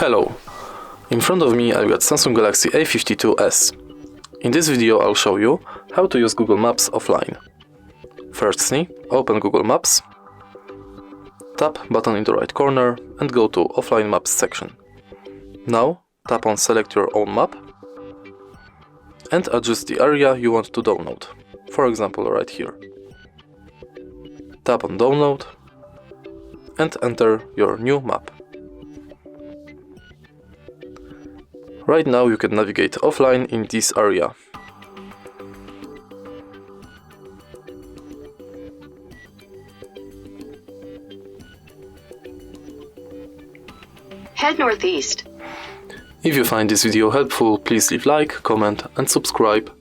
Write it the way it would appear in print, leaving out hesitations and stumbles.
Hello, in front of me I've got Samsung Galaxy A52s. In this video I'll show you how to use Google Maps offline. Firstly, open Google Maps, tap button in the right corner and go to Offline Maps section. Now tap on Select your own map and adjust the area you want to download, for example right here. Tap on Download and enter your new map. Right now you can navigate offline in this area. Head northeast. If you find this video helpful, please leave like, comment and subscribe.